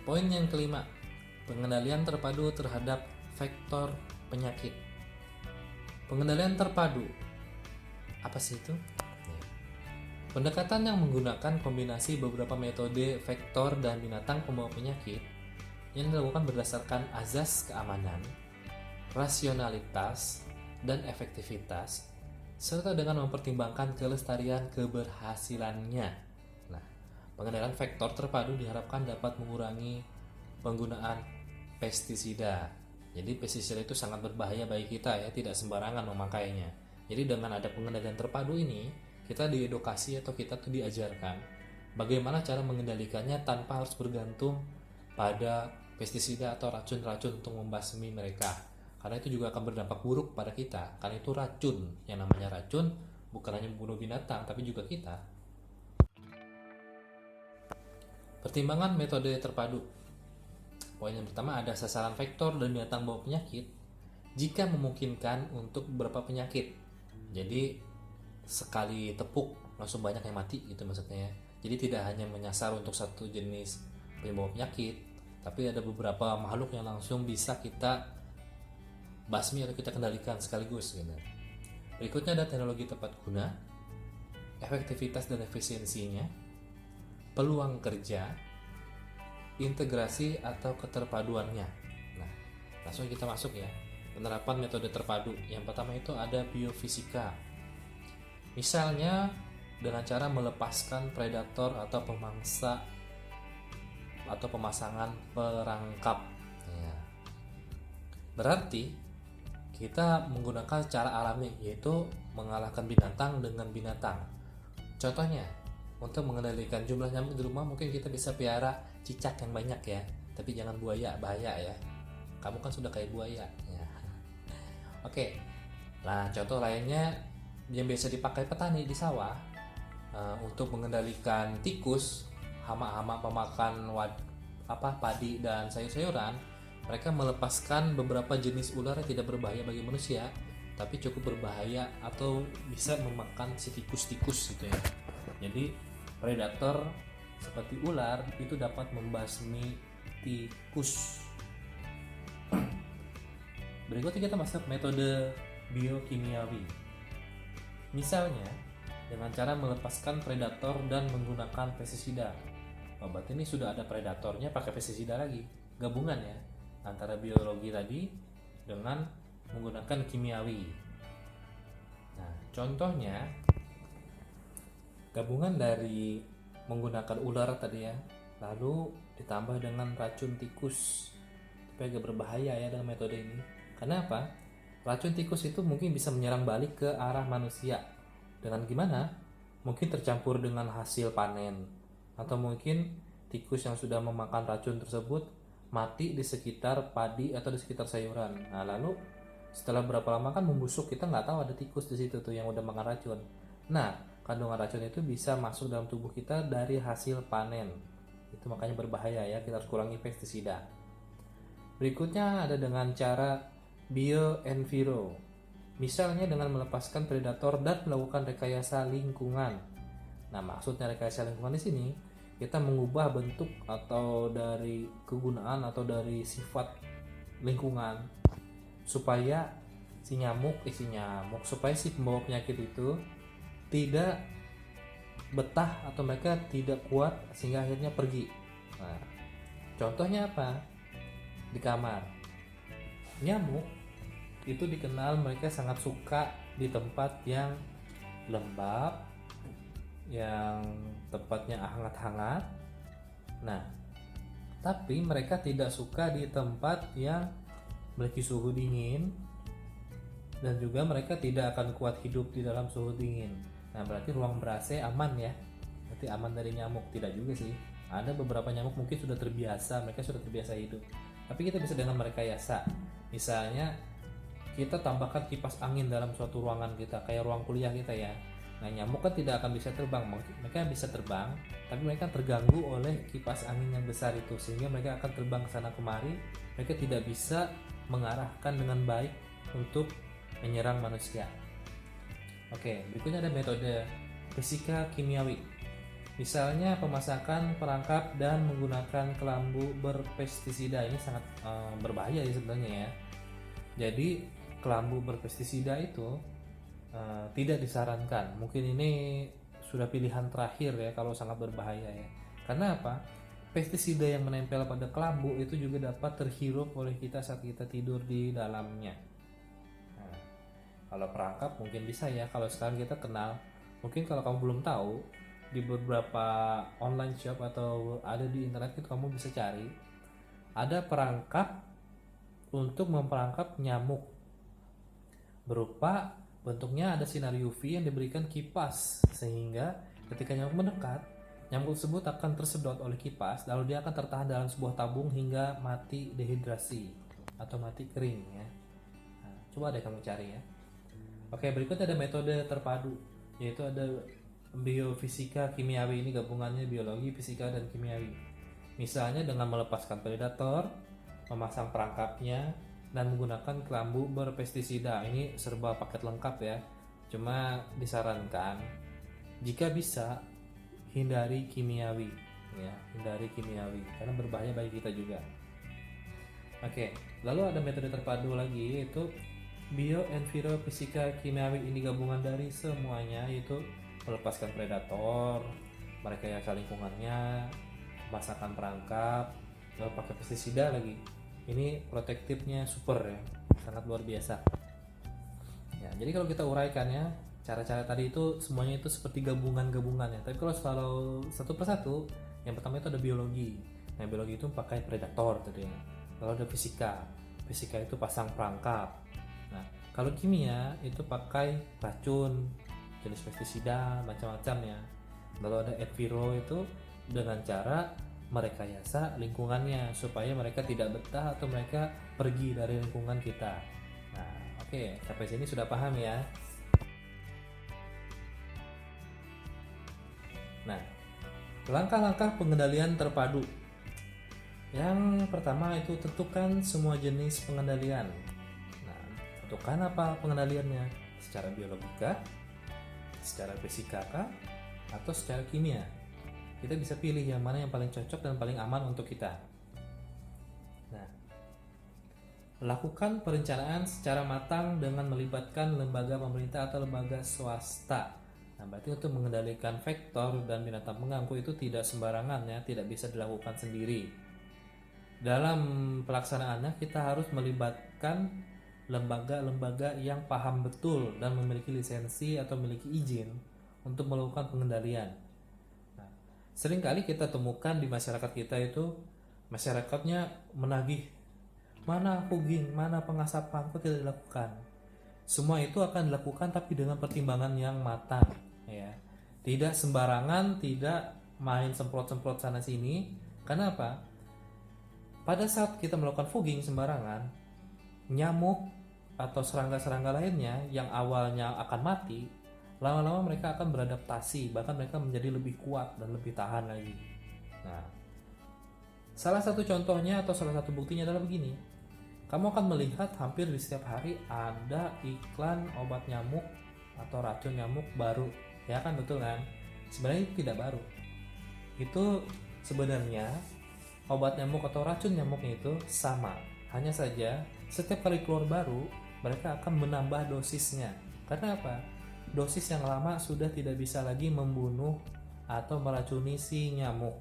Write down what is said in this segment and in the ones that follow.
Poin yang kelima, pengendalian terpadu terhadap vektor penyakit. Pengendalian terpadu, apa sih itu? Pendekatan yang menggunakan kombinasi beberapa metode vektor dan binatang pembawa penyakit yang dilakukan berdasarkan azas keamanan, rasionalitas, dan efektivitas, serta dengan mempertimbangkan kelestarian keberhasilannya. Nah, pengendalian vektor terpadu diharapkan dapat mengurangi penggunaan pestisida. Jadi pestisida itu sangat berbahaya bagi kita ya, tidak sembarangan memakainya. Jadi dengan ada pengendalian terpadu ini, kita diedukasi atau kita tuh diajarkan bagaimana cara mengendalikannya tanpa harus bergantung pada pestisida atau racun-racun untuk membasmi mereka. Karena itu juga akan berdampak buruk pada kita. Karena itu racun, yang namanya racun bukan hanya membunuh binatang tapi juga kita. Pertimbangan metode terpadu. Poin yang pertama ada sasaran vektor dan binatang bawa penyakit jika memungkinkan untuk beberapa penyakit. Jadi sekali tepuk langsung banyak yang mati gitu maksudnya ya. Jadi tidak hanya menyasar untuk satu jenis pembawa penyakit, tapi ada beberapa makhluk yang langsung bisa kita basmi atau kita kendalikan sekaligus gitu. Berikutnya ada teknologi tepat guna, efektivitas dan efisiensinya, peluang kerja, integrasi atau keterpaduannya. Nah, langsung kita masuk ya. Penerapan metode terpadu. Yang pertama itu ada biofisika. Misalnya dengan cara melepaskan predator atau pemangsa atau pemasangan perangkap. Ya. Berarti kita menggunakan cara alami, yaitu mengalahkan binatang dengan binatang. Contohnya, untuk mengendalikan jumlah nyamuk di rumah mungkin kita bisa piara cicak yang banyak ya, tapi jangan buaya, bahaya ya. Kamu kan sudah kayak buaya. Ya. Oke. Nah, contoh lainnya yang biasa dipakai petani di sawah untuk mengendalikan tikus, hama-hama pemakan padi dan sayur-sayuran, mereka melepaskan beberapa jenis ular yang tidak berbahaya bagi manusia, tapi cukup berbahaya atau bisa memakan si tikus-tikus gitu ya. Jadi predator seperti ular itu dapat membasmi tikus. Berikutnya kita masuk metode biokimiawi. Misalnya, dengan cara melepaskan predator dan menggunakan pestisida. Berarti ini sudah ada predatornya pakai pestisida lagi. Gabungan ya antara biologi tadi dengan menggunakan kimiawi. Nah, contohnya gabungan dari menggunakan ular tadi ya, lalu ditambah dengan racun tikus. Tapi agak berbahaya ya dengan metode ini. Kenapa? Racun tikus itu mungkin bisa menyerang balik ke arah manusia. Dengan gimana? Mungkin tercampur dengan hasil panen, atau mungkin tikus yang sudah memakan racun tersebut mati di sekitar padi atau di sekitar sayuran. Nah, lalu setelah berapa lama kan membusuk, kita nggak tahu ada tikus di situ tuh yang udah makan racun. Nah, kandungan racun itu bisa masuk dalam tubuh kita dari hasil panen. Itu makanya berbahaya ya, kita harus kurangi pestisida. Berikutnya ada dengan cara bioenviro. Misalnya dengan melepaskan predator dan melakukan rekayasa lingkungan. Nah, maksudnya rekayasa lingkungan di sini kita mengubah bentuk atau dari kegunaan atau dari sifat lingkungan supaya si supaya si pembawa penyakit itu tidak betah atau mereka tidak kuat sehingga akhirnya pergi. Nah, contohnya apa? Di kamar, nyamuk itu dikenal mereka sangat suka di tempat yang lembab, yang tempatnya hangat-hangat. Nah, tapi mereka tidak suka di tempat yang memiliki suhu dingin, dan juga mereka tidak akan kuat hidup di dalam suhu dingin. Nah, berarti ruang ber-AC aman ya, berarti aman dari nyamuk. Tidak juga sih, ada beberapa nyamuk mungkin sudah terbiasa, mereka sudah terbiasa hidup, tapi kita bisa dengan merekayasa. Misalnya kita tambahkan kipas angin dalam suatu ruangan kita, kayak ruang kuliah kita ya. Nah, nyamuk kan tidak akan bisa terbang, mereka bisa terbang, tapi mereka terganggu oleh kipas angin yang besar itu, sehingga mereka akan terbang ke sana kemari, mereka tidak bisa mengarahkan dengan baik untuk menyerang manusia. Oke, berikutnya ada metode fisika kimiawi. Misalnya pemasakan perangkap dan menggunakan kelambu berpestisida ini sangat berbahaya ya sebenarnya ya. Jadi kelambu berpestisida itu tidak disarankan. Mungkin ini sudah pilihan terakhir ya kalau sangat berbahaya ya. Karena apa? Pestisida yang menempel pada kelambu itu juga dapat terhirup oleh kita saat kita tidur di dalamnya. Nah, kalau perangkap mungkin bisa ya. Kalau sekarang kita kenal, mungkin kalau kamu belum tahu, di beberapa online shop atau ada di internet itu kamu bisa cari ada perangkap untuk memperangkap nyamuk, berupa bentuknya ada sinar UV yang diberikan kipas, sehingga ketika nyamuk mendekat, nyamuk tersebut akan tersedot oleh kipas, lalu dia akan tertahan dalam sebuah tabung hingga mati dehidrasi atau mati kering ya. Nah, coba deh kamu cari ya. Oke, berikutnya ada metode terpadu, yaitu ada biofisika kimiawi. Ini gabungannya biologi, fisika, dan kimiawi. Misalnya dengan melepaskan predator, memasang perangkapnya, dan menggunakan kelambu berpestisida. Ini serba paket lengkap ya. Cuma disarankan jika bisa hindari kimiawi ya, hindari kimiawi karena berbahaya bagi kita juga. Oke, lalu ada metode terpadu lagi yaitu bioenvirofisika kimiawi. Ini gabungan dari semuanya, yaitu melepaskan predator, merekayasa lingkungannya, memasakkan perangkap, lalu pakai pestisida lagi. Ini protektifnya super ya, sangat luar biasa. Ya, jadi kalau kita uraikan ya, cara-cara tadi itu semuanya itu seperti gabungan-gabungan ya. Tapi kalau satu persatu, yang pertama itu ada biologi. Nah, biologi itu pakai predator tadi ya. Lalu ada fisika. Fisika itu pasang perangkap. Nah, kalau kimia itu pakai racun, jenis pestisida, macam-macam ya. Lalu ada enviro itu dengan cara merekayasa lingkungannya supaya mereka tidak betah atau mereka pergi dari lingkungan kita. Nah, oke, sampai sini sudah paham ya. Nah, langkah-langkah pengendalian terpadu. Yang pertama itu tentukan semua jenis pengendalian. Nah, tentukan apa pengendaliannya? Secara biologika, secara fisika kah, atau secara kimia. Kita bisa pilih yang mana yang paling cocok dan paling aman untuk kita. Nah, lakukan perencanaan secara matang dengan melibatkan lembaga pemerintah atau lembaga swasta. Nah, berarti untuk mengendalikan vektor dan binatang pengganggu itu tidak sembarangan ya, tidak bisa dilakukan sendiri. Dalam pelaksanaannya kita harus melibatkan lembaga-lembaga yang paham betul dan memiliki lisensi atau memiliki izin untuk melakukan pengendalian. Nah, seringkali kita temukan di masyarakat kita itu masyarakatnya menagih, mana fogging, mana pengasapan, kok tidak dilakukan. Semua itu akan dilakukan tapi dengan pertimbangan yang matang ya. Tidak sembarangan, tidak main semprot-semprot sana sini. Karena apa? Pada saat kita melakukan fogging sembarangan, nyamuk atau serangga-serangga lainnya yang awalnya akan mati, lama-lama mereka akan beradaptasi, bahkan mereka menjadi lebih kuat dan lebih tahan lagi. Nah, salah satu contohnya atau salah satu buktinya adalah begini. Kamu akan melihat hampir di setiap hari ada iklan obat nyamuk atau racun nyamuk baru. Ya kan, betul kan? Sebenarnya itu tidak baru. Itu sebenarnya obat nyamuk atau racun nyamuknya itu sama. Hanya saja setiap kali keluar baru, mereka akan menambah dosisnya. Karena apa? Dosis yang lama sudah tidak bisa lagi membunuh atau meracuni si nyamuk.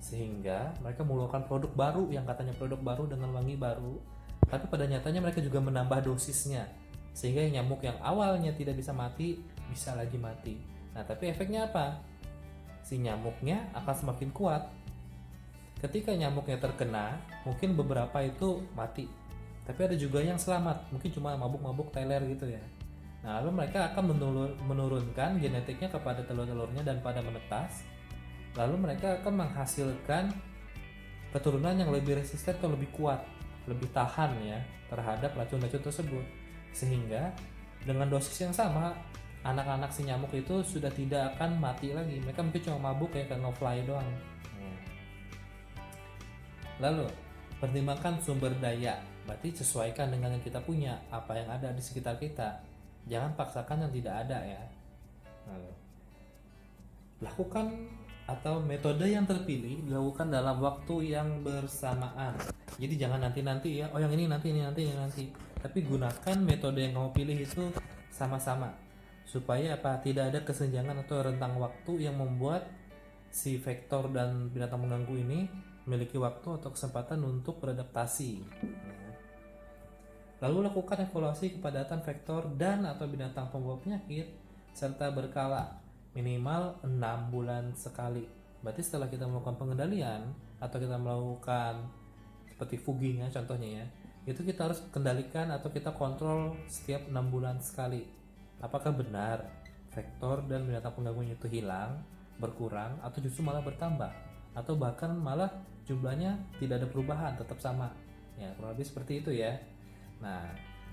Sehingga mereka mengeluarkan produk baru yang katanya produk baru dengan wangi baru, tapi pada nyatanya mereka juga menambah dosisnya. Sehingga nyamuk yang awalnya tidak bisa mati, bisa lagi mati. Nah, tapi efeknya apa? Si nyamuknya akan semakin kuat. Ketika nyamuknya terkena, mungkin beberapa itu mati, tapi ada juga yang selamat, mungkin cuma mabuk-mabuk teler gitu ya. Nah, lalu mereka akan menurunkan genetiknya kepada telur-telurnya dan pada menetas. Lalu mereka akan menghasilkan keturunan yang lebih resisten atau lebih kuat, lebih tahan ya terhadap racun-racun tersebut. Sehingga dengan dosis yang sama, anak-anak si nyamuk itu sudah tidak akan mati lagi. Mereka mungkin cuma mabuk ya, kayak no-fly doang. Lalu, pertimbangkan sumber daya. Berarti sesuaikan dengan yang kita punya, apa yang ada di sekitar kita. Jangan paksakan yang tidak ada ya. Lalu, lakukan atau metode yang terpilih dilakukan dalam waktu yang bersamaan. Jadi jangan nanti-nanti ya, oh yang ini nanti, ini nanti, ini nanti. Tapi gunakan metode yang kamu pilih itu sama-sama. Supaya apa? Tidak ada kesenjangan atau rentang waktu yang membuat si vektor dan binatang pengganggu ini memiliki waktu atau kesempatan untuk beradaptasi. Lalu lakukan evaluasi kepadatan vektor dan atau binatang pembawa penyakit serta berkala minimal 6 bulan sekali. Berarti setelah kita melakukan pengendalian atau kita melakukan seperti fogging ya contohnya ya, itu kita harus kendalikan atau kita kontrol setiap 6 bulan sekali. Apakah benar vektor dan binatang pengganggunya itu hilang, berkurang, atau justru malah bertambah, atau bahkan malah jumlahnya tidak ada perubahan, tetap sama. Ya, kurang lebih seperti itu ya. Nah,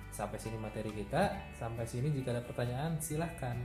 sampai sini materi kita. Sampai sini jika ada pertanyaan silahkan.